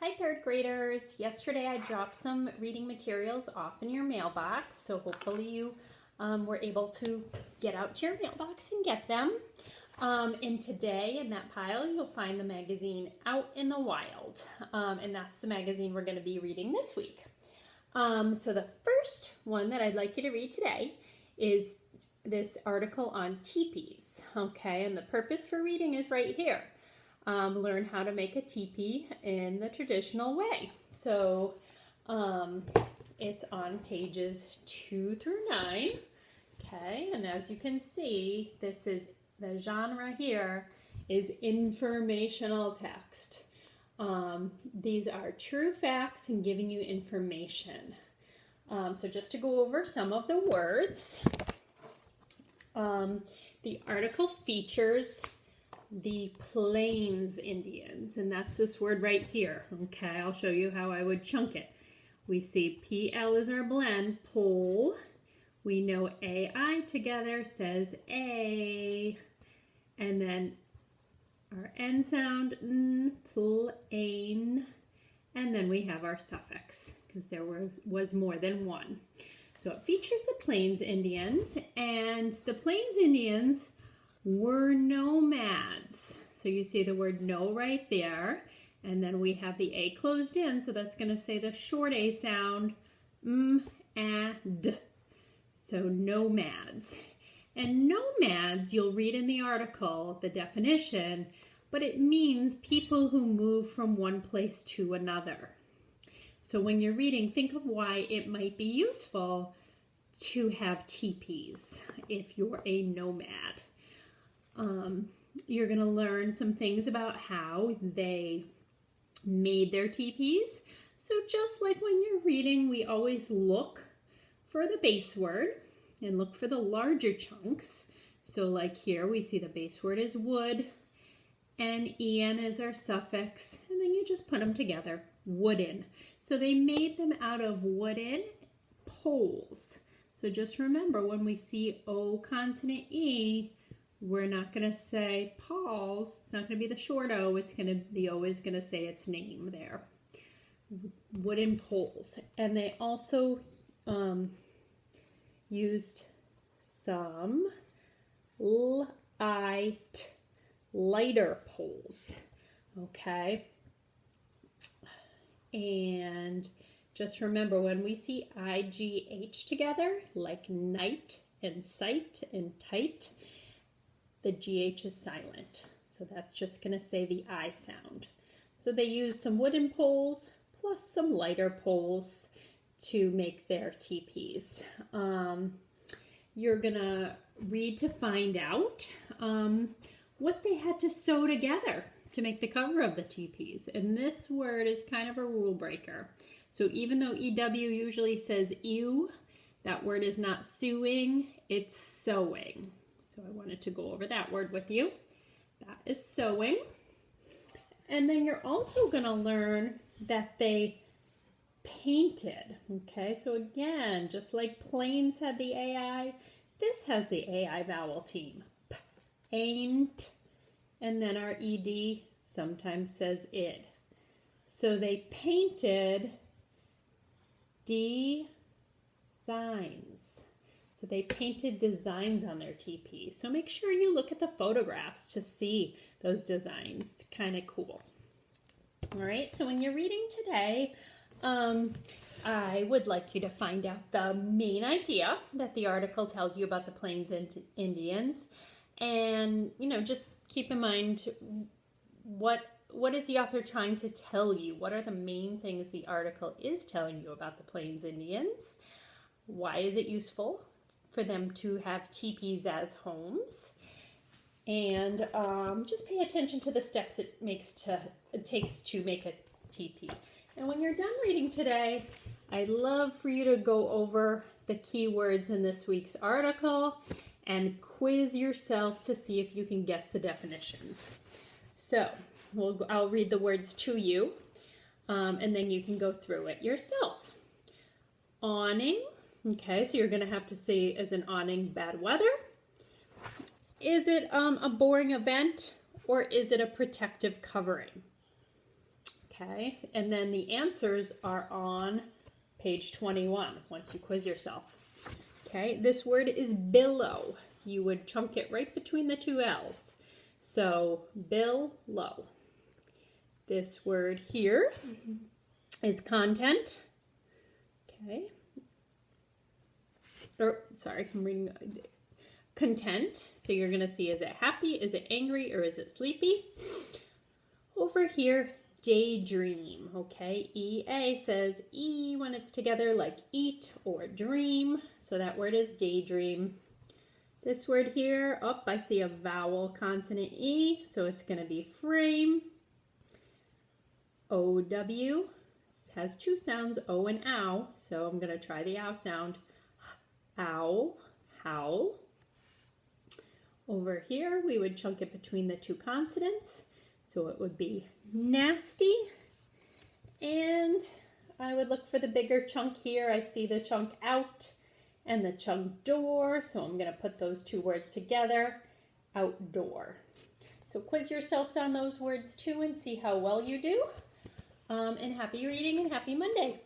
Hi third graders. Yesterday I dropped some reading materials off in your mailbox, so hopefully you were able to get out to your mailbox and get them. And today in that pile you'll find the magazine Out in the Wild, and that's the magazine we're going to be reading this week. So the first one that I'd like you to read today is this article on teepees, okay? And the purpose for reading is right here. Learn how to make a teepee in the traditional way. So it's on pages 2 through 9, okay? And as you can see, this is the genre here is informational text. These are true facts and giving you information. So just to go over some of the words, the article features the Plains Indians, and that's this word right here. Okay, I'll show you how I would chunk it. We see PL is our blend, pole. We know AI together says A, and then our N sound, N, plain, and then we have our suffix, because there was more than one. So it features the Plains Indians, and the Plains Indians were nomads. So you see the word no right there, and then we have the A closed in, so that's going to say the short A sound, ad. So nomads. And nomads, you'll read in the article the definition, but it means people who move from one place to another. So when you're reading, think of why it might be useful to have teepees if you're a nomad. You're going to learn some things about how they made their teepees. So just like when you're reading, we always look for the base word and look for the larger chunks. So like here, we see the base word is wood, and en is our suffix, and then you just put them together, wooden. So they made them out of wooden poles. So just remember, when we see O consonant E, we're not going to say Paul's. It's not going to be the short O. It's going to, the O is going to say its name there. Wooden poles. And they also used some lighter poles. Okay. And just remember, when we see IGH together, like night and sight and tight, the GH is silent. So that's just going to say the I sound. So they use some wooden poles plus some lighter poles to make their teepees. You're going to read to find out what they had to sew together to make the cover of the teepees. And this word is kind of a rule breaker. So even though EW usually says ew, that word is not sewing, it's sewing. So I wanted to go over that word with you. That is sewing. And then you're also going to learn that they painted. Okay, so again, just like Plains had the AI, this has the AI vowel team. Paint. And then our ED sometimes says id. So they painted designs. So they painted designs on their teepee. So make sure you look at the photographs to see those designs. It's kind of cool. All right, so when you're reading today, I would like you to find out the main idea that the article tells you about the Plains Indians. And, you know, just keep in mind what is the author trying to tell you? What are the main things the article is telling you about the Plains Indians? Why is it useful for them to have teepees as homes? And just pay attention to the steps it takes to make a teepee. And when you're done reading today, I'd love for you to go over the keywords in this week's article and quiz yourself to see if you can guess the definitions. So I'll read the words to you, and then you can go through it yourself. Awning. Okay, so you're going to have to say, is an awning bad weather? Is it a boring event, or is it a protective covering? Okay, and then the answers are on page 21 once you quiz yourself. Okay, this word is billow. You would chunk it right between the two L's. So, billow. This word here is content. Okay. Sorry, I'm reading content. So you're going to see, is it happy, is it angry, or is it sleepy? Over here, daydream. Okay, EA says E when it's together, like eat or dream. So that word is daydream. This word here, I see a vowel consonant E, so it's going to be frame. OW has two sounds, O and ow, so I'm going to try the ow sound. Owl, howl. Over here, we would chunk it between the two consonants, so it would be nasty. And I would look for the bigger chunk here. I see the chunk out and the chunk door, so I'm going to put those two words together, outdoor. So quiz yourself on those words too and see how well you do. And happy reading and happy Monday.